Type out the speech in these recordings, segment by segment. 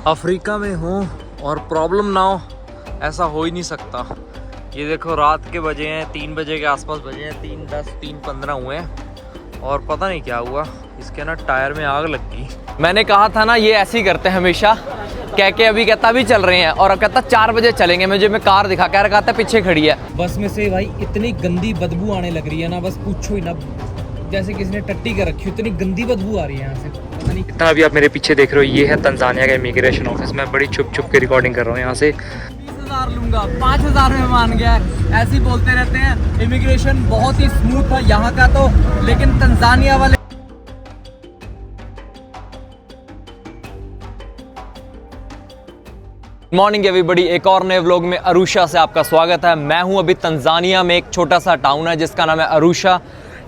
Africa में हूँ और प्रॉब्लम ना हो ऐसा हो ही नहीं सकता। ये देखो रात के बजे हैं 3 बजे के आसपास बजे हैं, 3:10 3:15 हुए हैं और पता नहीं क्या हुआ, इसके ना टायर में आग लग गई। मैंने कहा था ना ये ऐसे ही करते हैं हमेशा, कह के अभी कहता अभी चल रहे हैं और अब कहता 4 बजे चलेंगे। मुझे मैं कार दिखा कह रहा था पीछे खड़ी है। बस में से भाई इतनी गंदी बदबू आने लग रही है ना, बस पूछो ही ना, जैसे किसी ने टट्टी कर रखी, इतनी गंदी बदबू आ रही है यहाँ से, पता नहीं कितना। अभी आप मेरे पीछे देख रहे हो, ये है तंजानिया का इमिग्रेशन ऑफिस। मैं बड़ी छुप छुप के रिकॉर्डिंग कर रहा हूँ यहाँ से। 20,000 लूंगा, 5,000 में मान गया। ऐसे ही बोलते रहते हैं। इमिग्रेशन बहुत ही स्मूथ था यहाँ का तो, लेकिन तंजानिया वाले मॉर्निंग एवरीबॉडी, एक और नए व्लॉग में अरुशा से आपका स्वागत है। मैं हूं अभी तंजानिया में, एक छोटा सा टाउन है जिसका नाम है अरुशा।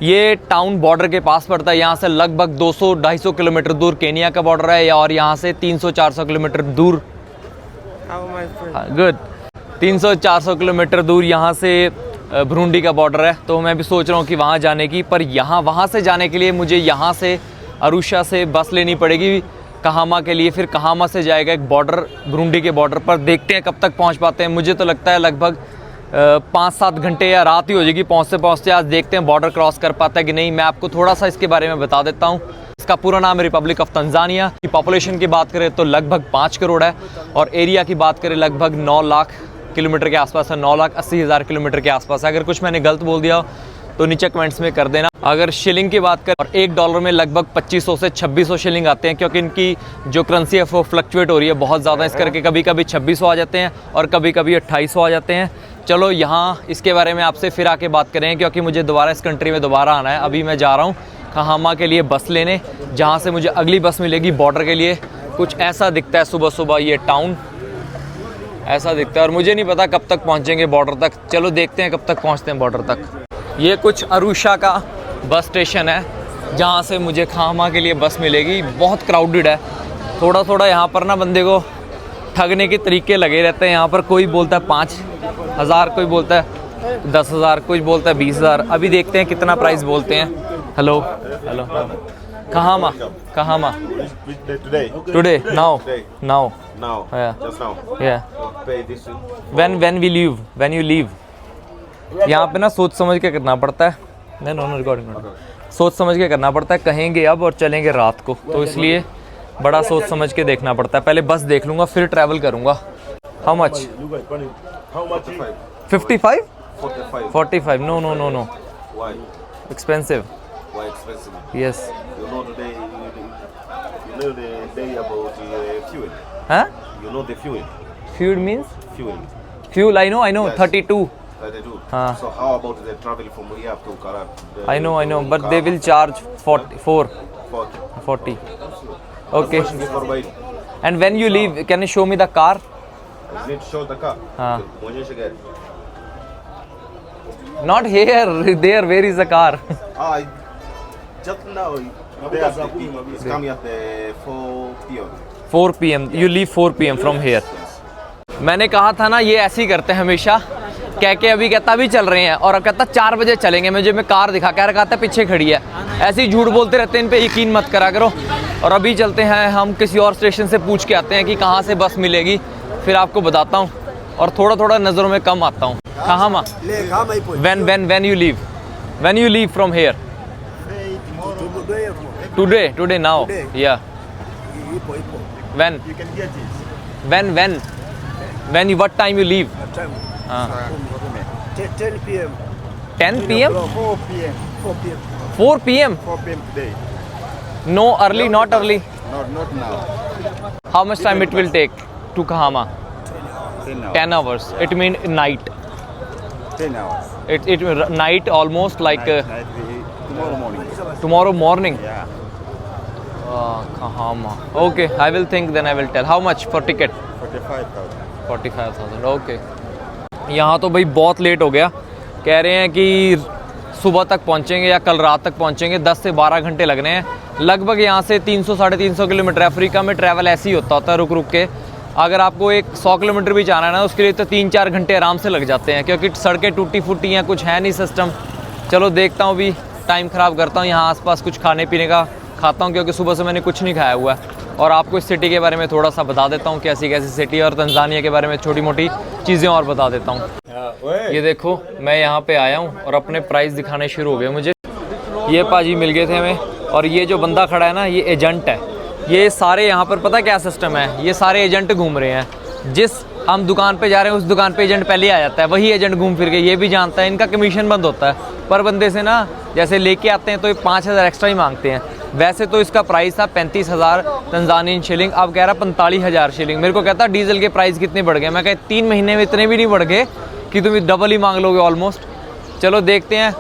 ये टाउन बॉर्डर के पास पड़ता है। यहाँ से लगभग 200-250 किलोमीटर दूर केनिया का बॉर्डर है और यहाँ से 300-400 किलोमीटर दूर गुड 300-400 किलोमीटर दूर यहाँ से बुरुंडी का बॉर्डर है। तो मैं भी सोच रहा हूँ कि वहाँ जाने की, पर वहाँ से जाने के लिए मुझे यहाँ से अरुशा से बस लेनी पड़ेगी कहामा के लिए। फिर कहामा से जाएगा एक बॉर्डर, बुरुंडी के बॉर्डर पर। देखते हैं कब तक पहुंच पाते हैं। मुझे तो लगता है लगभग 5-7 घंटे या रात ही हो जाएगी पहुंचते पहुंचते। आज देखते हैं बॉर्डर क्रॉस कर पाता है कि नहीं। मैं आपको थोड़ा सा इसके बारे में बता देता हूं। इसका पूरा नाम है रिपब्लिक ऑफ तंजानिया। की पॉपुलेशन की बात करें तो लगभग 5 करोड़ है और एरिया की बात करें लगभग 9 लाख किलोमीटर के आसपास है, 9,80,000 किलोमीटर के आसपास है। अगर कुछ मैंने गलत बोल दिया तो नीचे कमेंट्स में कर देना। अगर शिलिंग की बात करें और $1 में लगभग 2500 से 2600 शिलिंग आते हैं, क्योंकि इनकी जो करेंसी है वो फ्लक्चुएट हो रही है बहुत ज़्यादा। इस करके कभी कभी 2600 आ जाते हैं और कभी कभी 2800 आ जाते हैं। चलो यहाँ इसके बारे में आपसे फिर आके बात करें, क्योंकि मुझे दोबारा इस कंट्री में दोबारा आना है। अभी मैं जा रहा हूँ कहामा के लिए बस लेने, जहाँ से मुझे अगली बस मिलेगी बॉर्डर के लिए। कुछ ऐसा दिखता है सुबह सुबह ये टाउन, ऐसा दिखता है और मुझे नहीं पता कब तक पहुँचेंगे बॉर्डर तक। चलो देखते हैं कब तक पहुँचते हैं बॉर्डर तक। ये कुछ अरुशा का बस स्टेशन है जहाँ से मुझे कहामा के लिए बस मिलेगी। बहुत क्राउडेड है। थोड़ा थोड़ा यहाँ पर ना बंदे को ठगने के तरीके लगे रहते हैं। यहाँ पर कोई बोलता है 5,000, कोई बोलता है 10,000, कोई बोलता है 20,000। अभी देखते हैं कितना प्राइस बोलते हैं। हेलो हेलो, कहामा कहामा today now when we leave, when you leave. यहाँ पे ना सोच समझ के करना पड़ता है। नहीं रिकॉर्डिंग सोच समझ के करना पड़ता है। कहेंगे अब और चलेंगे रात को, तो इसलिए बड़ा सोच समझ के देखना पड़ता है। पहले बस देख लूँगा फिर ट्रैवल करूँगा। How much? 55? 45? No expensive. Yes. हाँ? Fuel means? Fuel I know 32. So how about the travel from Riyadh to Karab? I know, but they will charge 40. Okay. And when you leave, can you show me the car? I need to show the car. Not here. There. Where is the car? Just now. It's coming at 4 p.m. 4 p.m. You leave 4 p.m. from here. मैंने कहा था ना ये ऐसे ही करते हैं हमेशा, कह के अभी कहता अभी चल रहे हैं और अब कहता 4 बजे चलेंगे। मुझे मैं कार दिखा कह रहा था पीछे खड़ी है। ऐसे ही झूठ बोलते रहते हैं, इन पे यकीन मत करा करो। और अभी चलते हैं हम किसी और स्टेशन से पूछ के आते हैं कि कहाँ से बस मिलेगी, फिर आपको बताता हूँ। और थोड़ा थोड़ा नज़रों में कम आता हूँ। कहामा when you leave from here? Today now. Yeah. When what time you leave? 10 p.m. 10 p.m? 4 p.m. 4 p.m? 4 p.m. today. No early, not early. Not now. How much time it will take to Kahama? 10 hours. It means night. 10 hours. It night almost like Night, tomorrow morning. tomorrow morning. Yeah. Kahama. Okay, I will think, then I will tell. How much for ticket? 45,000. 45,000. Okay. यहाँ तो भाई बहुत late हो गया। कह रहे हैं कि सुबह तक पहुँचेंगे या कल रात तक पहुँचेंगे। 10 से 12 घंटे लगने हैं लगभग। यहाँ से 300-350 किलोमीटर। अफ्रीका में ट्रैवल ऐसे ही होता है रुक रुक के। अगर आपको 100 किलोमीटर भी जाना है ना, उसके लिए तो 3-4 घंटे आराम से लग जाते हैं, क्योंकि सड़कें टूटी फूटी हैं, कुछ है नहीं सिस्टम। चलो देखता हूँ, भी टाइम ख़राब करता हूँ। यहाँ आसपास कुछ खाने पीने का खाता हूँ, क्योंकि सुबह से मैंने कुछ नहीं खाया हुआ है। और आपको इस सिटी के बारे में थोड़ा सा बता देता हूँ, कैसी कैसी सिटी है, और तंजानिया के बारे में छोटी मोटी चीज़ें और बता देता हूँ। ये देखो मैं यहाँ पे आया हूँ और अपने प्राइस दिखाने शुरू हो गए मुझे। ये पाजी मिल गए थे हमें, और ये जो बंदा खड़ा है ना ये एजेंट है। ये सारे यहाँ पर पता क्या सिस्टम है, ये सारे एजेंट घूम रहे हैं। जिस हम दुकान पे जा रहे हैं उस दुकान पे एजेंट पहले आ जाता है, वही एजेंट घूम फिर के ये भी जानता है। इनका कमीशन बंद होता है पर बंदे से ना, जैसे लेके आते हैं तो ये 5,000 एक्स्ट्रा ही मांगते हैं। वैसे तो इसका प्राइस था 35,000 तंजानियन शिलिंग, अब कह रहा 45,000 शिलिंग। मेरे को कहता डीजल के प्राइस कितने बढ़ गए, मैं कहा 3 महीने में इतने भी नहीं बढ़ गए कि तुम डबल ही मांग लोगे ऑलमोस्ट। चलो देखते हैं।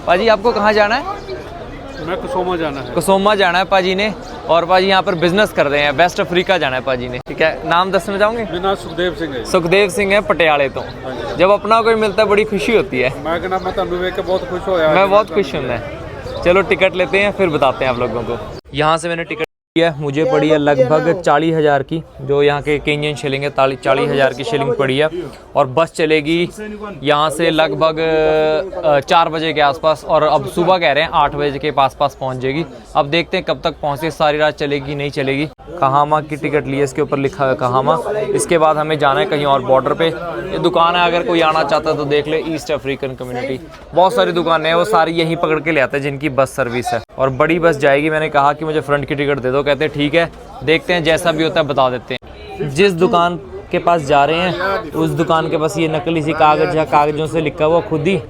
पाजी आपको कहाँ जाना है? मैं कसोमा जाना है। कसोमा जाना है पाजी ने, और पाजी यहाँ पर बिजनेस कर रहे हैं, वेस्ट अफ्रीका जाना है पाजी ने। ठीक है, नाम दसना चाहोगे? मेरा नाम सुखदेव सिंह है। सुखदेव सिंह है पटियाले तो। जब अपना कोई मिलता है बड़ी खुशी होती है। मैं कहना मैं ਤੁਹਾਨੂੰ ਵੇਖ ਕੇ बहुत खुश होया। मैं बहुत खुश हूँ। चलो टिकट लेते हैं फिर बताते हैं आप लोगों को। यहाँ से मैंने टिकट लिया, मुझे पड़ी है लगभग 40,000 की, जो यहाँ के केन्यन शिलिंग है। 40,000 की शिलिंग पड़ी है, और बस चलेगी यहाँ से लगभग 4 बजे के आसपास, और अब सुबह कह रहे हैं 8 बजे के पास पहुँच जाएगी। अब देखते हैं कब तक पहुँचे, सारी रात चलेगी नहीं चलेगी। कहामा की टिकट ली है, इसके ऊपर लिखा है कहामा। इसके बाद हमें जाना है कहीं और बॉर्डर पे। ये दुकान है, अगर कोई आना चाहता है तो देख ले, ईस्ट अफ्रीकन कम्युनिटी। बहुत सारी दुकानें हैं, वो सारी यहीं पकड़ के ले आते हैं जिनकी बस सर्विस है, और बड़ी बस जाएगी। मैंने कहा कि मुझे फ्रंट की टिकट दे दो, कहते ठीक है देखते हैं जैसा भी होता है बता देते हैं। जिस दुकान के पास जा रहे हैं उस दुकान के पास ये नकली सी कागज़ है, कागज़ों से लिखा हुआ खुद ही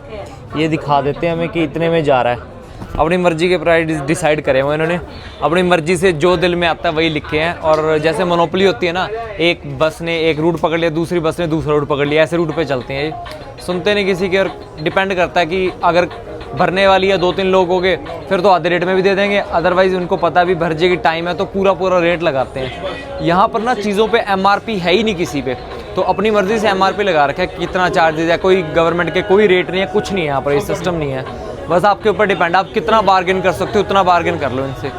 ये दिखा देते हैं हमें कि इतने में जा रहा है। अपनी मर्जी के प्राइस डिसाइड करे हुए इन्होंने, अपनी मर्जी से जो दिल में आता है वही लिखे हैं। और जैसे मोनोपोली होती है ना, एक बस ने एक रूट पकड़ लिया, दूसरी बस ने दूसरा रूट पकड़ लिया, ऐसे रूट पे चलते हैं ये, सुनते नहीं किसी के। और डिपेंड करता है कि अगर भरने वाली है 2-3 लोग हो गए फिर तो आधे रेट में भी दे देंगे, अदरवाइज़ उनको पता भी भर जाएगी टाइम है तो पूरा रेट लगाते हैं। यहाँ पर ना चीज़ों पे MRP है ही नहीं किसी पे, तो अपनी मर्ज़ी से MRP लगा रखा है, कितना चार्जेज है, कोई गवर्नमेंट के कोई रेट नहीं है, कुछ नहीं है यहाँ पर, ये सिस्टम नहीं है। बस आपके ऊपर डिपेंड, आप कितना बार्गेन कर सकते हो उतना बार्गेन कर लो इनसे।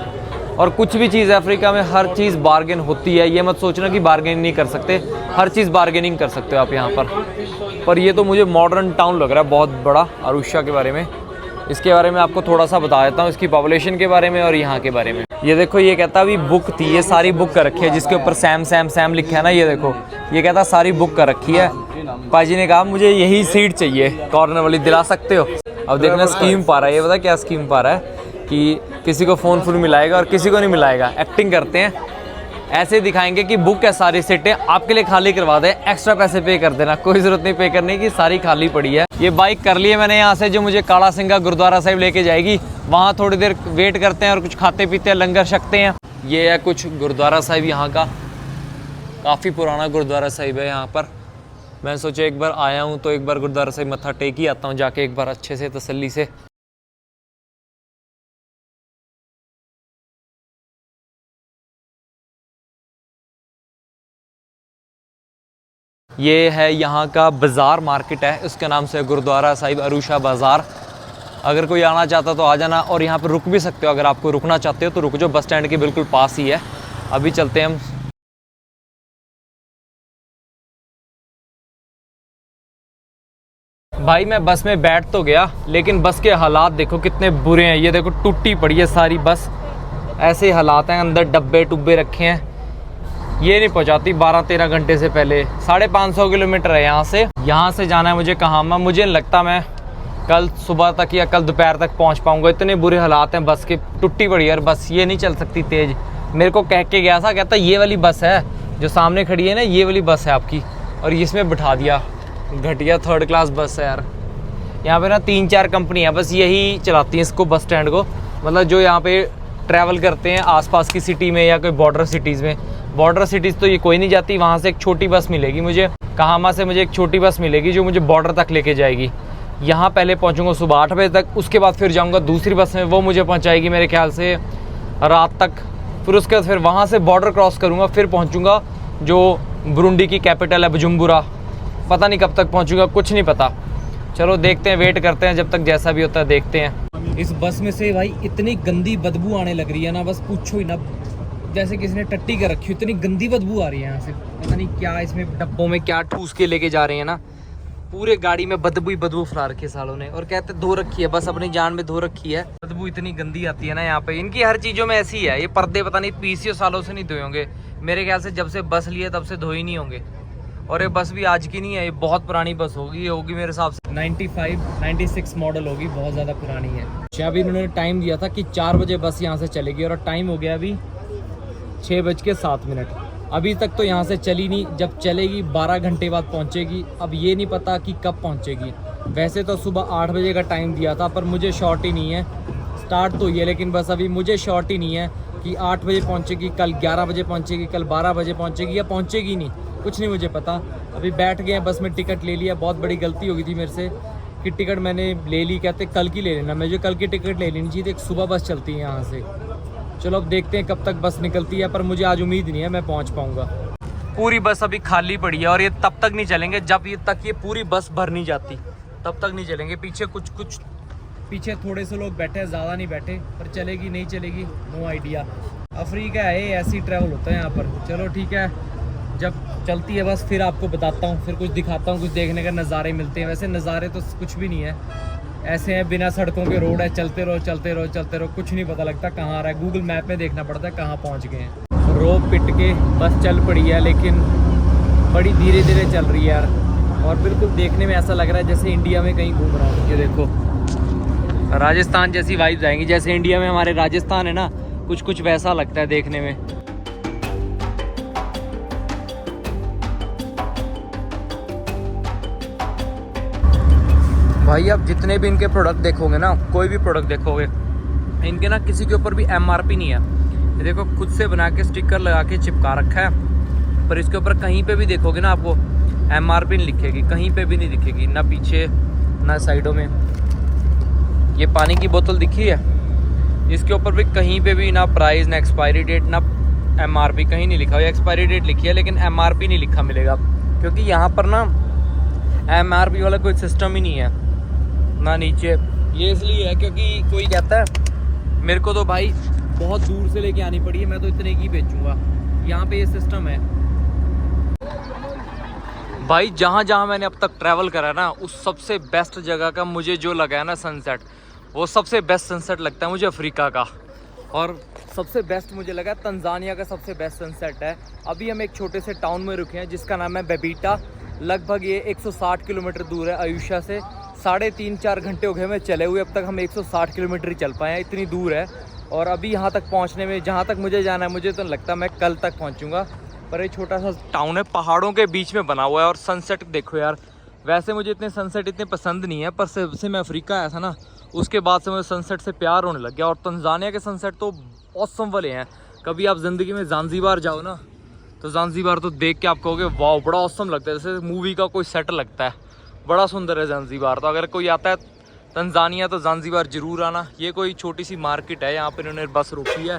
और कुछ भी चीज़ है अफ्रीका में, हर चीज़ बार्गेन होती है। ये मत सोचना कि बार्गेन नहीं कर सकते, हर चीज़ बार्गेनिंग कर सकते हो आप यहाँ पर ये तो मुझे मॉडर्न टाउन लग रहा है बहुत बड़ा, अरुशा के बारे में। इसके बारे में आपको थोड़ा सा बता देता हूँ, इसकी पॉपुलेशन के बारे में और यहाँ के बारे में। ये देखो, ये कहता अभी बुक थी, ये सारी बुक कर रखी है, जिसके ऊपर सैम लिखा है ना, ये देखो ये कहता सारी बुक कर रखी है। पाजी ने कहा मुझे यही सीट चाहिए, कॉर्नर वाली दिला सकते हो? अब देखना स्कीम पा रहा है, ये पता क्या स्कीम पा रहा है कि किसी को फ़ोन मिलाएगा और किसी को नहीं मिलाएगा। एक्टिंग करते हैं, ऐसे दिखाएंगे कि बुक है सारी सीटें, आपके लिए खाली करवा दें, एक्स्ट्रा पैसे पे कर देना, कोई ज़रूरत नहीं पे करने की, सारी खाली पड़ी है। ये बाइक कर ली है मैंने यहाँ से, जो मुझे काला सिंगा गुरुद्वारा साहिब लेके जाएगी। वहाँ थोड़ी देर वेट करते हैं और कुछ खाते पीते हैं, लंगर छकते हैं। ये है कुछ गुरुद्वारा साहिब यहाँ का, काफ़ी पुराना गुरुद्वारा साहिब है यहाँ पर। मैं सोचा एक बार आया हूँ तो एक बार गुरुद्वारा साहिब मत्था टेक ही आता हूँ जाके एक बार अच्छे से तसल्ली से। ये है यहाँ का बाज़ार मार्केट है, उसका नाम से गुरुद्वारा साहिब अरुशा बाज़ार। अगर कोई आना चाहता तो आ जाना, और यहाँ पर रुक भी सकते हो, अगर आपको रुकना चाहते हो तो रुक जाओ, बस स्टैंड के बिल्कुल पास ही है। अभी चलते हैं हम। भाई मैं बस में बैठ तो गया, लेकिन बस के हालात देखो कितने बुरे हैं। ये देखो टूटी पड़ी है सारी बस, ऐसे हालात हैं, अंदर डब्बे टुब्बे रखे हैं। ये नहीं पहुंचाती 12-13 घंटे से पहले। 550 किलोमीटर है यहाँ से जाना है मुझे कहामा। मुझे लगता मैं कल सुबह तक या कल दोपहर तक पहुंच पाऊंगा, इतने बुरे हालात हैं बस के, टूटी पड़ी है। और बस ये नहीं चल सकती तेज़। मेरे को कह के गया था, कहता ये वाली बस है जो सामने खड़ी है ना, ये वाली बस है आपकी, और इसमें बिठा दिया। घटिया 3rd क्लास बस है यार। यहाँ पे ना 3-4 कंपनी है बस, यही चलाती हैं इसको, बस स्टैंड को। मतलब जो यहाँ पे ट्रैवल करते हैं आसपास की सिटी में या कोई बॉर्डर सिटीज़ में। बॉर्डर सिटीज़ तो ये कोई नहीं जाती, वहाँ से एक छोटी बस मिलेगी मुझे, कहामा से मुझे एक छोटी बस मिलेगी जो मुझे बॉर्डर तक लेके जाएगी। यहाँ पहले पहुँचूँगा सुबह 8 बजे तक, उसके बाद फिर जाऊँगा दूसरी बस में, वो मुझे पहुँचाएगी मेरे ख्याल से रात तक। फिर उसके बाद फिर वहाँ से बॉर्डर क्रॉस करूँगा, फिर पहुँचूँगा जो बुरुंडी की कैपिटल है बुजुम्बुरा। पता नहीं कब तक पहुँचूँगा, कुछ नहीं पता। चलो देखते हैं, वेट करते हैं, जब तक जैसा भी होता है देखते हैं। इस बस में से भाई इतनी गंदी बदबू आने लग रही है ना, बस पूछो ही ना, जैसे किसी ने टट्टी कर रखी, इतनी गंदी बदबू आ रही है यहाँ से। पता नहीं क्या इसमें डब्बों में क्या ठूस के लेके जा रहे हैं ना, पूरे गाड़ी में बदबू ही बदबू फैला रखी है सालों ने, और कहते धो रखी है, बस अपनी जान में धो रखी है। बदबू इतनी गंदी आती है ना यहाँ पे, इनकी हर चीज़ों में ऐसी है। ये पर्दे पता नहीं 20 सालों से नहीं धोए होंगे मेरे ख्याल से, जब से बस लिए तब से धोए नहीं होंगे। और ये बस भी आज की नहीं है, ये बहुत पुरानी बस होगी, ये होगी मेरे हिसाब से 95-96 मॉडल होगी, बहुत ज़्यादा पुरानी है। अच्छा अभी इन्होंने टाइम दिया था कि 4 बजे बस यहाँ से चलेगी, और टाइम हो गया अभी 6:07। अभी तक तो यहाँ से चली नहीं, जब चलेगी 12 घंटे बाद पहुँचेगी। अब ये नहीं पता कि कब पहुँचेगी। वैसे तो सुबह 8 बजे का टाइम दिया था, पर मुझे शॉर्ट ही नहीं है, स्टार्ट तो ये, लेकिन बस अभी मुझे शॉर्ट ही नहीं है कि 8 बजे पहुँचेगी, कल 11 बजे पहुँचेगी, कल 12 बजे पहुँचेगी या पहुँचेगी नहीं, कुछ नहीं मुझे पता। अभी बैठ गए हैं बस में, टिकट ले लिया। बहुत बड़ी गलती हो गई थी मेरे से कि टिकट मैंने ले ली, कहते कल की ले लेना, मुझे कल की टिकट ले लेनी चाहिए थी। एक सुबह बस चलती है यहाँ से, चलो अब देखते हैं कब तक बस निकलती है, पर मुझे आज उम्मीद नहीं है मैं पहुँच पाऊँगा। पूरी बस अभी खाली पड़ी है, और ये तब तक नहीं चलेंगे जब ये पूरी बस भर नहीं जाती, तब तक नहीं चलेंगे। पीछे कुछ पीछे थोड़े से लोग बैठे हैं, ज़्यादा नहीं बैठे, पर चलेगी नहीं चलेगी नो आइडिया। अफ्रीका है, ऐसी ट्रैवल होता है यहाँ पर। चलो ठीक है, जब चलती है बस फिर आपको बताता हूँ, फिर कुछ दिखाता हूँ, कुछ देखने का नज़ारे मिलते हैं। वैसे नज़ारे तो कुछ भी नहीं है, ऐसे हैं, बिना सड़कों के रोड है, चलते रहो चलते रहो चलते रहो, कुछ नहीं पता लगता कहाँ आ रहा है। गूगल मैप में देखना पड़ता है कहाँ पहुँच गए हैं। रोप पिट के बस चल पड़ी है, लेकिन बड़ी धीरे धीरे चल रही है यार, और बिल्कुल देखने में ऐसा लग रहा है जैसे इंडिया में कहीं घूम रहा हूँ। ये देखो राजस्थान जैसी वाइब्स आएंगी, जैसे इंडिया में हमारे राजस्थान है ना, कुछ वैसा लगता है देखने में। भाई आप जितने भी इनके प्रोडक्ट देखोगे ना, कोई भी प्रोडक्ट देखोगे, इनके ना किसी के ऊपर भी MRP नहीं है। ये देखो खुद से बना के स्टिकर लगा के चिपका रखा है, पर इसके ऊपर कहीं पे भी देखोगे ना आपको MRP नहीं लिखेगी, कहीं पे भी नहीं दिखेगी, ना पीछे ना साइडों में। ये पानी की बोतल दिखी है, इसके ऊपर भी कहीं पे भी ना प्राइस, ना एक्सपायरी डेट, ना MRP कहीं नहीं लिखा हुआ। एक्सपायरी डेट लिखी है लेकिन MRP नहीं लिखा मिलेगा, क्योंकि यहाँ पर ना MRP वाला कोई सिस्टम ही नहीं है ना नीचे। ये इसलिए है क्योंकि कोई कहता है मेरे को तो भाई बहुत दूर से लेके आनी पड़ी है, मैं तो इतने की बेचूंगा, यहाँ पे ये सिस्टम है। भाई जहाँ जहाँ मैंने अब तक ट्रैवल करा ना, उस सबसे बेस्ट जगह का मुझे जो लगा है ना सनसेट, वो सबसे बेस्ट सनसेट लगता है मुझे अफ्रीका का। और सबसे बेस्ट मुझे लगा तंजानिया का सबसे बेस्ट सनसेट है। अभी हम एक छोटे से टाउन में रुके हैं जिसका नाम है बेबीटा। लगभग ये 160 किलोमीटर दूर है आयुष्या से। 3.5-4 घंटे हो गए हमें चले हुए, अब तक हम 160 किलोमीटर ही चल पाए हैं, इतनी दूर है। और अभी यहाँ तक पहुँचने में, जहाँ तक मुझे जाना है, मुझे तो लगता है मैं कल तक पहुँचूँगा। पर ये छोटा सा टाउन है, पहाड़ों के बीच में बना हुआ है, और सनसेट देखो यार। वैसे मुझे इतने सनसेट इतने पसंद नहीं है, पर से मैं अफ्रीका आया था ना, उसके बाद से मुझे सनसेट से प्यार होने लग गया। और तंजानिया के सनसेट तो ऑसम वाले हैं। कभी आप ज़िंदगी में ज़ांज़ीबार जाओ ना, तो ज़ांज़ीबार तो देख के आप कहोगे वाह बड़ा ऑसम लगता है, जैसे मूवी का कोई सेट लगता है, बड़ा सुंदर है ज़ांज़ीबार। तो अगर कोई आता है तंजानिया तो ज़ांज़ीबार ज़रूर आना। ये कोई छोटी सी मार्केट है, यहाँ पर इन्होंने बस रोकी है,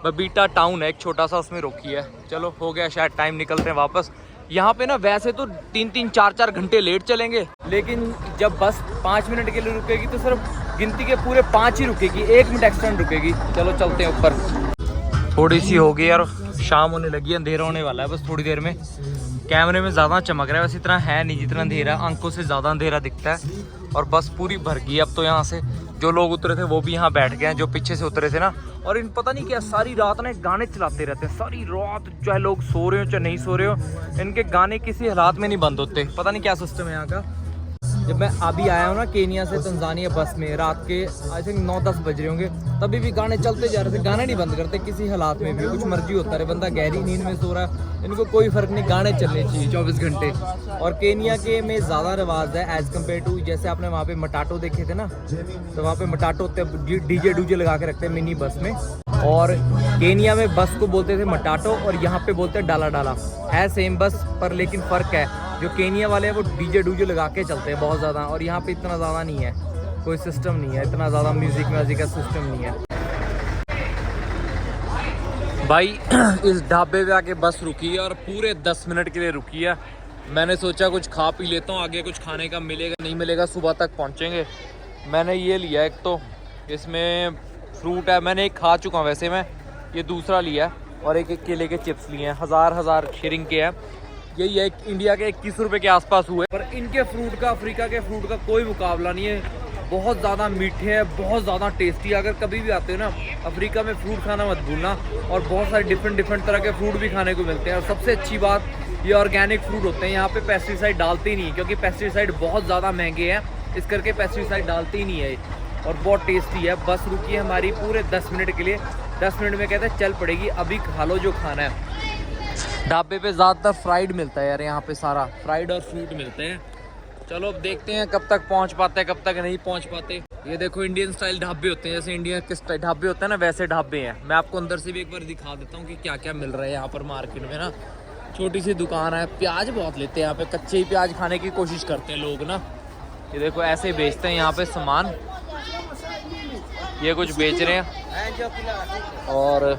बेबीटा टाउन है एक छोटा सा, उसमें रोकी है। चलो हो गया शायद टाइम, निकलते हैं वापस। यहाँ पे ना वैसे तो 3-4 घंटे लेट चलेंगे, लेकिन जब बस 5 मिनट के लिए रुकेगी तो सिर्फ गिनती के पूरे 5 ही रुकेगी, 1 मिनट एक्स्ट्रा रुकेगी। चलो चलते हैं ऊपर। थोड़ी सी हो गई यार, शाम होने लगी, अंधेरा होने वाला है बस थोड़ी देर में। कैमरे में ज़्यादा चमक रहा है, वैसे इतना है नहीं जितना अंधेरा, आंखों से ज़्यादा अंधेरा दिखता है। और बस पूरी भर गई अब तो। यहाँ से जो लोग उतरे थे वो भी यहाँ बैठ गए हैं, जो पीछे से उतरे थे ना। और इन पता नहीं क्या सारी रात ना गाने चलाते रहते हैं, सारी रात, चाहे लोग सो रहे हो चाहे नहीं सो रहे हो, इनके गाने किसी हालात में नहीं बंद होते। पता नहीं क्या सिस्टम है यहाँ का। जब मैं अभी आया हूँ ना केनिया से तंजानिया बस में, रात के आई थिंक 9-10 बज रहे होंगे, तभी भी गाने चलते जा रहे थे। गाने नहीं बंद करते किसी हालात में भी, कुछ मर्जी होता है, बंदा गहरी नींद में सो रहा है, इनको कोई फ़र्क नहीं, गाने चलने चाहिए 24 घंटे। और केनिया के में ज़्यादा रिवाज है एज़ कम्पेयर टू, जैसे आपने वहाँ पे मटाटो देखे थे ना, तो वहाँ पे मटाटो डीजे डूजे लगा के रखते हैं मिनी बस में। और केनिया में बस को बोलते थे मटाटो, और यहाँ पे बोलते हैं डाला डाला। है सेम बस, पर लेकिन फ़र्क है, जो केनिया वाले हैं वो डीजे डूजे लगा के चलते हैं बहुत ज़्यादा, और यहाँ पे इतना ज़्यादा नहीं है, कोई सिस्टम नहीं है, इतना ज़्यादा म्यूज़िक का सिस्टम नहीं है। भाई इस ढाबे पे आके बस रुकी है, और पूरे 10 मिनट के लिए रुकी है। मैंने सोचा कुछ खा पी लेता हूँ, आगे कुछ खाने का मिलेगा नहीं मिलेगा, सुबह तक पहुँचेंगे। मैंने ये लिया, एक तो इसमें फ्रूट है, मैंने एक खा चुका हूँ वैसे मैं, ये दूसरा लिया है, और एक केले के चिप्स लिए हैं, 1000 शिलिंग के हैं। यही है, इंडिया के 21 रुपए के आसपास हुए। पर इनके फ्रूट का, अफ्रीका के फ्रूट का कोई मुकाबला नहीं है। बहुत ज़्यादा मीठे हैं, बहुत ज़्यादा टेस्टी। अगर कभी भी आते हो ना अफ्रीका में, फ्रूट खाना मत भूलना। और बहुत सारे डिफरेंट तरह के फ्रूट भी खाने को मिलते हैं। और सबसे अच्छी बात, ये ऑर्गेनिक फ्रूट होते हैं। यहाँ पे पेस्टिसाइड डालते ही नहीं, क्योंकि पेस्टिसाइड बहुत ज़्यादा महंगे हैं, इस करके पेस्टिसाइड डालते ही नहीं है। और बहुत टेस्टी है। बस रुकी है हमारी पूरे 10 मिनट के लिए। 10 मिनट में कहते हैं चल पड़ेगी, अभी खा लो जो खाना है। ढाबे पे ज़्यादातर फ्राइड मिलता है यार, यहाँ पे सारा फ्राइड और फ्रूट मिलते हैं। चलो अब देखते हैं कब तक पहुँच पाते हैं, कब तक नहीं पहुँच पाते। ये देखो इंडियन स्टाइल ढाबे होते हैं, जैसे इंडिया के स्टाइल ढाबे होते हैं ना, वैसे ढाबे हैं। मैं आपको अंदर से भी एक बार दिखा देता हूँ कि क्या क्या मिल रहा है यहाँ पर मार्केट में ना। छोटी सी दुकान है, प्याज बहुत लेते हैं यहाँ पे, कच्चे ही प्याज खाने की कोशिश करते हैं लोग ना। ये देखो ऐसे ही बेचते हैं यहाँ पे सामान। ये कुछ बेच रहे हैं। और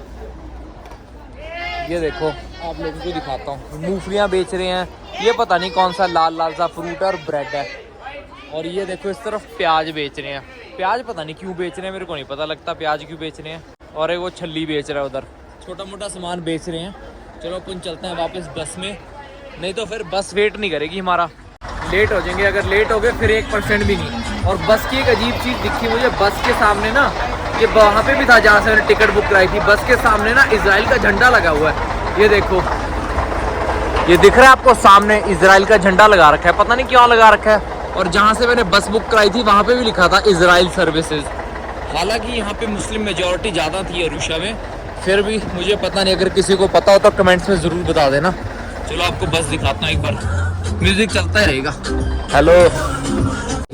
ये देखो आप लोगों को दिखाता हूँ, मूंगफलियाँ बेच रहे हैं। ये पता नहीं कौन सा लाल लाल सा फ्रूट है और ब्रेड है। और ये देखो इस तरफ प्याज बेच रहे हैं। प्याज पता नहीं क्यों बेच रहे हैं, मेरे को नहीं पता लगता प्याज क्यों बेच रहे हैं। और एक वो छल्ली बेच रहा है उधर, छोटा मोटा सामान बेच रहे हैं। चलो अपन चलते हैं वापस बस में, नहीं तो फिर बस वेट नहीं करेगी हमारा, लेट हो जाएंगे। अगर लेट हो गए फिर 1% भी नहीं। और बस की एक अजीब चीज़ दिखी मुझे, बस के सामने ना, ये वहाँ पे भी था जहाँ से मैंने टिकट बुक कराई थी, बस के सामने ना इजराइल का झंडा लगा हुआ है। ये देखो, ये दिख रहा है आपको सामने, इजराइल का झंडा लगा रखा है, पता नहीं क्यों लगा रखा है। और जहाँ से मैंने बस बुक कराई थी वहाँ पे भी लिखा था इजराइल सर्विसेज। हालांकि यहाँ पे मुस्लिम मेजॉरिटी ज़्यादा थी अरुषा में, फिर भी मुझे पता नहीं। अगर किसी को पता हो तो कमेंट्स में ज़रूर बता देना। चलो आपको बस दिखाता हूँ एक बार, म्यूजिक चलता ही रहेगा। हेलो,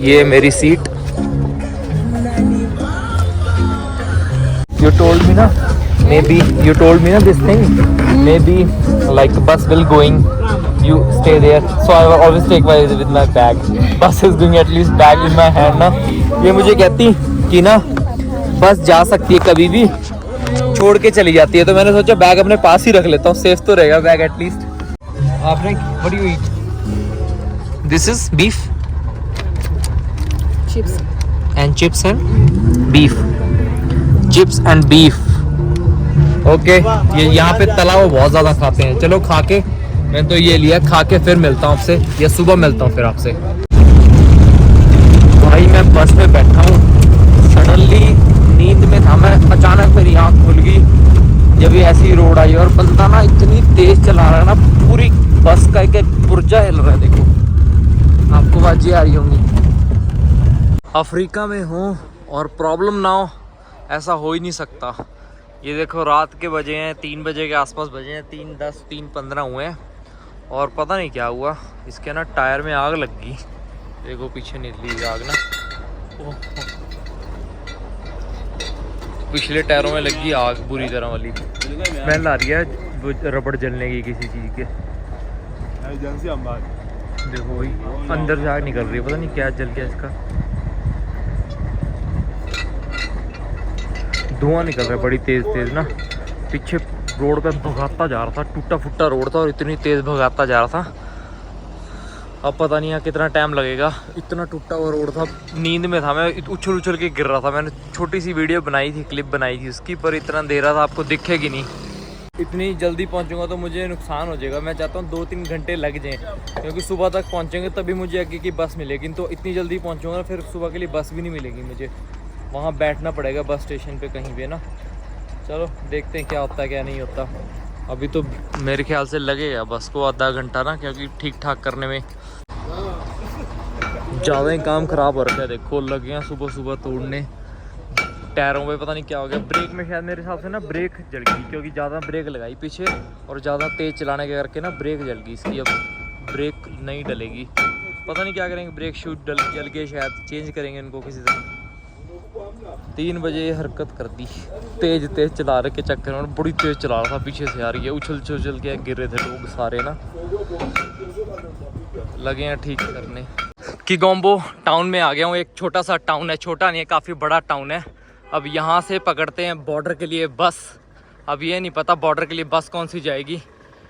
ये मेरी सीट। You told me ना, maybe you told me ना this thing, maybe like bus will going, you stay there, so I will always take with my bag. Bus is going at least bag in my hand ना। ये मुझे कहती कि ना बस जा सकती है कभी भी, छोड़ के चली जाती है, तो मैंने सोचा बैग अपने पास ही रख लेता हूँ, सेफ तो रहेगा बैग एटलीस्ट। आपने what do you eat? This is beef, chips and beef, chips and beef। Okay, ये यहाँ पे तला हुआ बहुत ज़्यादा खाते हैं। चलो खा के, मैंने तो ये लिया, खा के फिर मिलता हूँ आपसे, या सुबह मिलता हूँ फिर आपसे। भाई मैं बस में बैठा हूँ, सडनली नींद में था मैं, अचानक मेरी आँख खुल गई जब ये ऐसी रोड आई। और बंदा ना इतनी तेज चला रहा है ना, पूरी बस का एक पुर्जा हिल रहा है। देखो आपको आवाज़ें आ रही होंगी। अफ्रीका में हूँ और प्रॉब्लम ना हो ऐसा हो ही नहीं सकता। ये देखो रात के बजे हैं, 3 बजे के आसपास बजे हैं, 3:10 3:15 हुए हैं। और पता नहीं क्या हुआ, इसके ना टायर में आग लग गई। देखो पीछे निकली आग ना, पिछले टायरों में लगी आग बुरी तरह वाली। स्मेल आ रही है रबड़ जलने की किसी चीज़ के। देखो भाई अंदर से आग निकल रही है, पता नहीं क्या जल गया इसका, धुआं निकल रहा है बड़ी तेज़ ना। पीछे रोड पे भगाता जा रहा था, टूटा फुट्टा रोड था और इतनी तेज़ भगाता जा रहा था। अब पता नहीं यहाँ कितना टाइम लगेगा, इतना टूटा हुआ रोड था। नींद में था मैं, उछल के गिर रहा था। मैंने छोटी सी वीडियो बनाई थी, क्लिप बनाई थी उसकी, पर इतना अंधेरा था आपको दिखेगी नहीं। इतनी जल्दी पहुँचूंगा तो मुझे नुकसान हो जाएगा। मैं चाहता हूँ 2-3 घंटे लग जाएँ, क्योंकि सुबह तक पहुँचेंगे तभी मुझे आगे की बस मिलेगी। तो इतनी जल्दी पहुँचूंगा फिर सुबह के लिए बस भी नहीं मिलेगी मुझे, वहाँ बैठना पड़ेगा बस स्टेशन पे कहीं पे ना। चलो देखते हैं क्या होता है क्या नहीं होता। अभी तो मेरे ख्याल से लगेगा बस को आधा घंटा ना, क्योंकि ठीक ठाक करने में ज़्यादा ही काम ख़राब हो रखा है। देखो लगे हैं सुबह तोड़ने, टायरों पे पता नहीं क्या हो गया। ब्रेक में शायद मेरे हिसाब से ना ब्रेक जल गई, क्योंकि ज़्यादा ब्रेक लगाई पीछे और ज़्यादा तेज़ चलाने के करके ना ब्रेक जल गई इसकी। अब ब्रेक नहीं डलेगी, पता नहीं क्या करेंगे। ब्रेक शूट जल के शायद चेंज करेंगे इनको किसी तरह। 3 बजे हरकत कर दी, तेज़ चला रहे के चक्कर में, बड़ी तेज़ चला रहा था, पीछे से आ रही है, उछल के गिर रहे थे लोग सारे ना। लगे हैं ठीक करने। किगोम्बो टाउन में आ गया हूँ। एक छोटा सा टाउन है, छोटा नहीं है, काफ़ी बड़ा टाउन है। अब यहाँ से पकड़ते हैं बॉर्डर के लिए बस। अब ये नहीं पता बॉर्डर के लिए बस कौन सी जाएगी,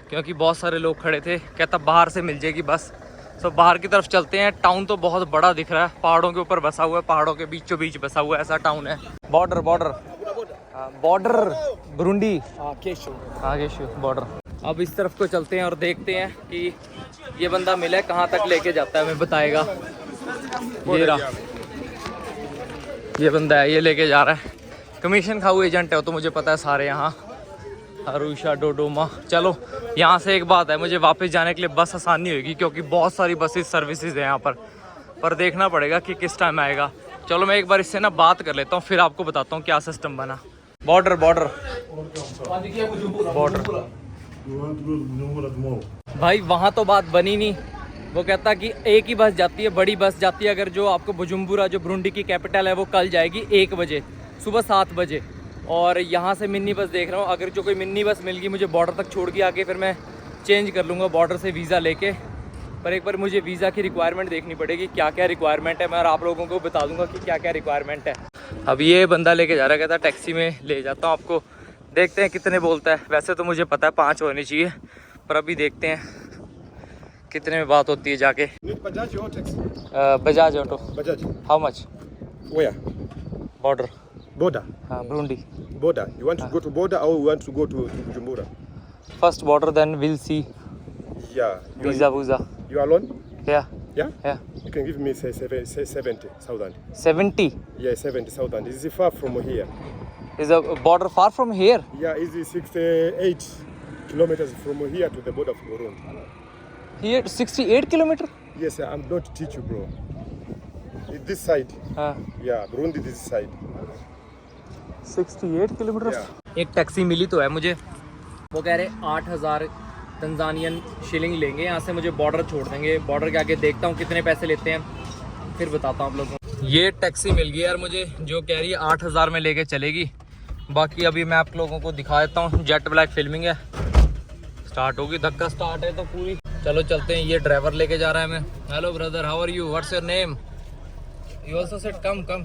क्योंकि बहुत सारे लोग खड़े थे, कहता बाहर से मिल जाएगी बस। तो बाहर की तरफ चलते हैं। टाउन तो बहुत बड़ा दिख रहा है, पहाड़ों के ऊपर बसा हुआ है, पहाड़ों के बीचों बीच बसा हुआ है, ऐसा टाउन है। बॉर्डर बुरुंडी, आगेशु बॉर्डर। अब इस तरफ को चलते हैं और देखते हैं कि ये बंदा मिला है, कहाँ तक लेके जाता है हमें बताएगा। ये रहा, ये बंदा है, ये लेके जा रहा है। कमीशन खाऊ एजेंट है, तो मुझे पता है सारे यहाँ, अरुषा, डोडोमा। चलो यहाँ से एक बात है, मुझे वापस जाने के लिए बस आसानी होगी क्योंकि बहुत सारी बसेस सर्विसेज है यहाँ पर देखना पड़ेगा कि किस टाइम आएगा। चलो मैं एक बार इससे ना बात कर लेता हूँ, फिर आपको बताता हूँ क्या सिस्टम बना। बॉर्डर भाई वहाँ तो बात बनी नहीं। वो कहता कि एक ही बस जाती है, बड़ी बस जाती है अगर, जो आपको बुजुम्बुरा जो बुरुंडी की कैपिटल है वो कल जाएगी 1 बजे सुबह 7 बजे। और यहाँ से मिनी बस देख रहा हूँ, अगर जो कोई मिनी बस मिल गई मुझे बॉर्डर तक छोड़ के आके फिर मैं चेंज कर लूँगा बॉर्डर से वीज़ा लेके। पर एक बार मुझे वीज़ा की रिक्वायरमेंट देखनी पड़ेगी, क्या क्या रिक्वायरमेंट है। मैं आप लोगों को बता दूंगा कि क्या क्या रिक्वायरमेंट है। अब ये बंदा लेके जा रहा है, कहता टैक्सी में ले जाता हूँ आपको, देखते हैं कितने बोलता है। वैसे तो मुझे पता है 5 होनी चाहिए, पर अभी देखते हैं कितने में बात होती है जाके। Bajaj auto. How much? Border Border. हाँ, Burundi. Border. You want to go to border or you want to go to Bujumbura? First border then will see Yeah. Visa वूज़ा। You are alone? Yeah. Yeah? Yeah. You can give me say 70,000. 70 Yeah, 70,000. Is it far from here? is a border far from here? Yeah, is it 68 kilometers from here to the border of Burundi? Here 68 kilometer? Yes, I'm going to teach you, bro. This side. हाँ, Yeah, Burundi this side. 68 kilometre. Yeah. एक taxi मिली तो है मुझे, वो कह रहे 8,000 Tanzanian shilling लेंगे, यहाँ से मुझे बॉर्डर छोड़ देंगे। बॉर्डर के आगे देखता हूँ कितने पैसे लेते हैं, फिर बताता हूँ आप लोगों को। ये टैक्सी मिल गई यार मुझे, जो कह रही है 8,000 में लेके चलेगी। बाकी अभी मैं आप लोगों को दिखा देता हूँ। जेट ब्लैक फिल्मिंग है, स्टार्ट होगी, धक्का स्टार्ट है तो पूरी। चलो चलते हैं, ये ड्राइवर लेके जा रहा है हमें। Hello brother, how are you, what's your name? You also said come.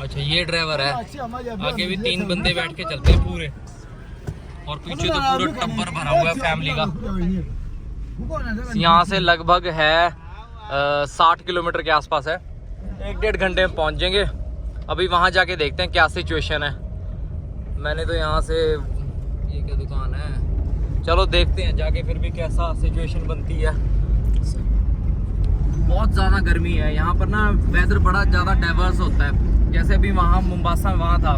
अच्छा ये ड्राइवर है, आगे भी 3 बंदे बैठ के चलते हैं पूरे, और पीछे तो पूरा टब्बर भरा हुआ है फैमिली का। यहाँ से लगभग है 60 किलोमीटर के आसपास है, 1-1.5 घंटे में पहुँच जाएंगे। अभी वहाँ जाके देखते हैं क्या सिचुएशन है। मैंने तो यहाँ से, ये क्या दुकान है, चलो देखते हैं जाके फिर भी कैसा सिचुएशन बनती है। बहुत ज़्यादा गर्मी है यहाँ पर ना, वेदर बड़ा ज़्यादा डाइवर्स होता है। जैसे अभी वहाँ मुंबासा में वहाँ था,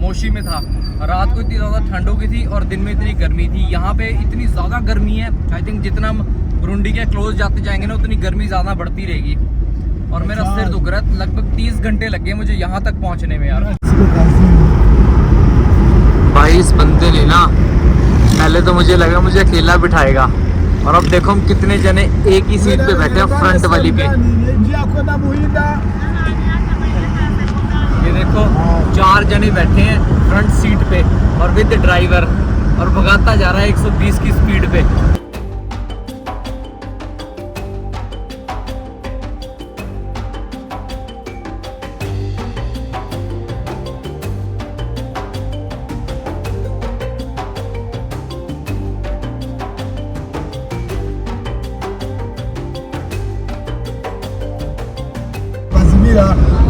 मोशी में था, रात को इतनी ज़्यादा ठंड हो गई थी और दिन में इतनी गर्मी थी। यहाँ पे इतनी ज़्यादा गर्मी है, आई थिंक जितना हम बुरुंडी के क्लोज जाते जाएंगे ना उतनी गर्मी ज़्यादा बढ़ती रहेगी। और मेरा सिर दुख रहा है, लगभग 30 घंटे लगे मुझे यहाँ तक पहुँचने में यार। भाई इस बंदे ने ना, पहले तो मुझे लगा मुझे अकेला बिठाएगा, और अब देखो हम कितने जने एक ही सीट पे बैठे हैं, फ्रंट वाली पे। ये देखो 4 जने बैठे हैं फ्रंट सीट पे और विद ड्राइवर, और भगाता जा रहा है 120 की स्पीड पे।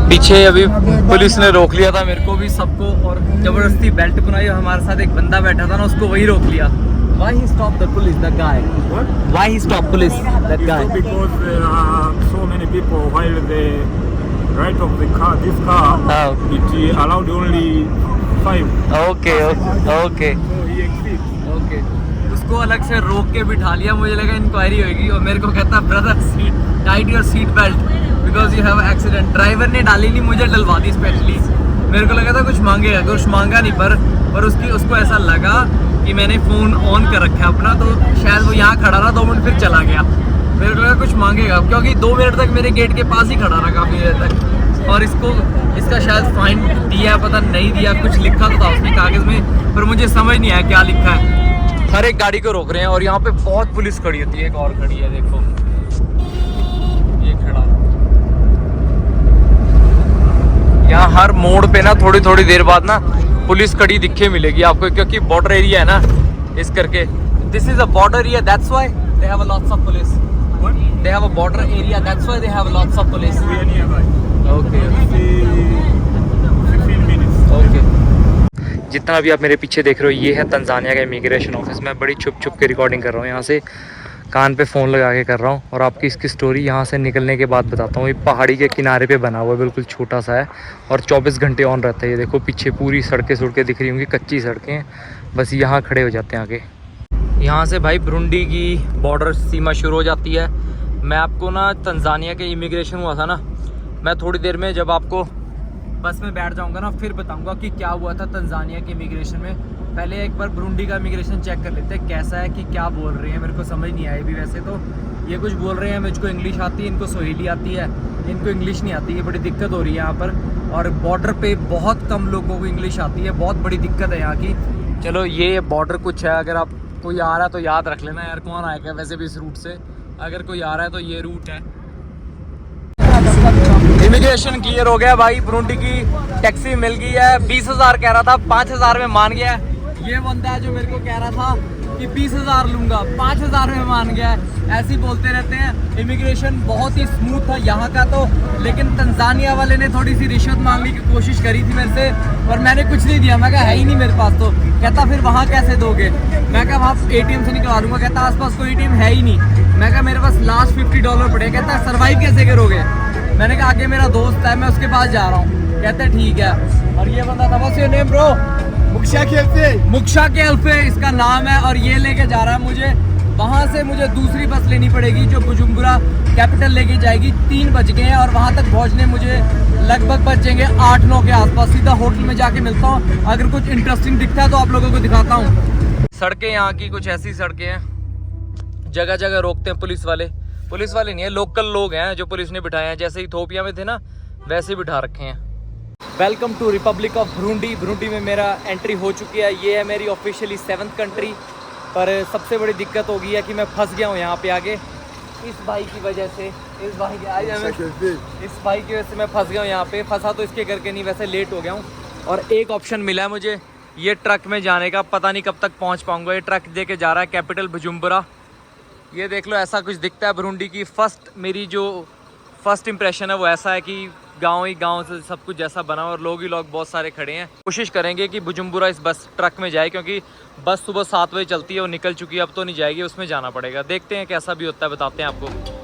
पीछे अभी पुलिस ने रोक लिया था मेरे को भी, सबको, और जबरदस्ती बेल्ट बनाई। हमारे साथ एक बंदा बैठा था ना, उसको वही रोक लिया। Why he stopped the police, that guy? What? Why he stopped police, that guy? Because there are so many people while the right of the car, this car, it allowed only 5. Okay. So he exceeds. Okay, उसको अलग से रोक के बिठा लिया। मुझे लगा inquiry होगी, और मेरे को कहता brother seat tight your seat belt because you have accident. Driver ने डाली नहीं, मुझे डलवा दी स्पेशली। मेरे को लगा था कुछ मांगेगा, कुछ मांगा नहीं, पर उसको ऐसा लगा कि मैंने फ़ोन ऑन कर रखा है अपना, तो शायद वो यहाँ खड़ा रहा 2 मिनट फिर चला गया। मेरे को लगा कुछ मांगेगा, क्योंकि 2 मिनट तक मेरे गेट के पास ही खड़ा रहा काफ़ी देर तक। और इसका शायद फाइन दिया, पता नहीं दिया, कुछ लिखा तो था उसने कागज़ में, पर मुझे समझ नहीं आया क्या लिखा है। हर एक गाड़ी को रोक रहे हैं, और यहाँ पे बहुत पुलिस खड़ी होती है। एक और खड़ी है, देखो ये खड़ा। यहाँ हर मोड़ पे ना थोड़ी देर बाद ना पुलिस खड़ी दिखे मिलेगी आपको, क्योंकि बॉर्डर एरिया है ना, इस करके। This is a border area, that's why they have a lots of police. They have a border area, that's why they have a lots of police. Okay. जितना भी आप मेरे पीछे देख रहे हो ये है तंजानिया का इमिग्रेशन ऑफिस। मैं बड़ी छुप छुप के रिकॉर्डिंग कर रहा हूँ यहाँ से, कान पे फ़ोन लगा के कर रहा हूँ और आपकी इसकी स्टोरी यहाँ से निकलने के बाद बताता हूँ। ये पहाड़ी के किनारे पे बना हुआ है, बिल्कुल छोटा सा है और 24 घंटे ऑन रहता है। ये देखो पीछे पूरी सड़कें दिख रही होंगी, कच्ची सड़कें हैं, बस यहाँ खड़े हो जाते हैं आगे। यहाँ से भाई बुरुंडी की बॉर्डर सीमा शुरू हो जाती है। मैं आपको ना तंजानिया के इमिग्रेशन हुआ था ना, मैं थोड़ी देर में जब आपको बस में बैठ जाऊँगा ना फिर बताऊँगा कि क्या हुआ था तंजानिया के इमिग्रेशन में। पहले एक बार बुरुंडी का इमिग्रेशन चेक कर लेते हैं कैसा है, कि क्या बोल रहे हैं। मेरे को समझ नहीं आई भी, वैसे तो ये कुछ बोल रहे हैं, मुझको इंग्लिश आती है, इनको सोहेली आती है, इनको इंग्लिश नहीं आती है। बड़ी दिक्कत हो रही है यहाँ पर, और बॉर्डर पे बहुत कम लोगों को इंग्लिश आती है, बहुत बड़ी दिक्कत है यहाँ की। चलो ये बॉर्डर कुछ है, अगर आप कोई आ रहा है तो याद रख लेना यार, कौन आएगा वैसे भी इस रूट से। अगर कोई आ रहा है तो ये रूट है। इमिग्रेशन क्लियर हो गया भाई, बुरुंडी की टैक्सी मिल गई है। 20,000 कह रहा था, 5,000 में मान गया है। ये बंदा है जो मेरे को कह रहा था कि 20,000 लूँगा, 5,000 में मान गया है। ऐसे ही बोलते रहते हैं। इमिग्रेशन बहुत ही स्मूथ था यहाँ का तो, लेकिन तंजानिया वाले ने थोड़ी सी रिश्वत मांगने की कोशिश करी थी मेरे से, और मैंने कुछ नहीं दिया। मैं कहा है ही नहीं मेरे पास, तो कहता फिर वहाँ कैसे दोगे। मैं कहा वहाँ ATM से निकलवा लूँगा। कहता आसपास कोई ATM है ही नहीं। मैं कहा मेरे पास लास्ट $50 पड़े। कहता सर्वाइव कैसे करोगे। मैंने कहा आगे मेरा दोस्त है, मैं उसके पास जा रहा हूँ। कहते ठीक है। और ये बंदा था, बस ये नेम ब्रो, मुक्शा के अल्फे इसका नाम है, और ये लेके जा रहा है मुझे। वहाँ से मुझे दूसरी बस लेनी पड़ेगी जो बुजुम्बुरा कैपिटल लेके जाएगी। 3 बज गए हैं और वहाँ तक पहुँचने मुझे लगभग बचेंगे 8-9 के आसपास। सीधा होटल में जाके मिलता हूँ। अगर कुछ इंटरेस्टिंग दिखता है तो आप लोगों को दिखाता हूँ। सड़कें यहाँ की कुछ ऐसी सड़कें हैं, जगह जगह रोकते हैं पुलिस वाले। पुलिस वाले नहीं है, लोकल लोग हैं जो पुलिस ने बिठाए हैं। जैसे इथोपिया में थे ना, वैसे बिठा रखे हैं। Welcome to Republic of Burundi. Burundi में मेरा एंट्री हो चुकी है। ये है मेरी ऑफिशियली 7th कंट्री। पर सबसे बड़ी दिक्कत हो गई है कि मैं फंस गया हूँ यहाँ पे आगे, इस भाई की वजह से। इस भाई की वजह से मैं फंस गया हूँ यहाँ पे। फंसा तो इसके करके नहीं, वैसे लेट हो गया हूँ। और एक ऑप्शन मिला है मुझे, ये ट्रक में जाने का। पता नहीं कब तक पहुँच पाऊँगा। ये ट्रक दे के जा रहा है कैपिटल बुजुम्बुरा। ये देख लो, ऐसा कुछ दिखता है बुरुंडी की। मेरी जो फर्स्ट इंप्रेशन है वो ऐसा है कि गांव ही गांव से सब कुछ जैसा बना, और लोग ही लोग बहुत सारे खड़े हैं। कोशिश करेंगे कि बुजुम्बुरा इस बस ट्रक में जाए, क्योंकि बस सुबह 7 बजे चलती है और निकल चुकी है, अब तो नहीं जाएगी, उसमें जाना पड़ेगा। देखते हैं कैसा भी होता है, बताते हैं आपको।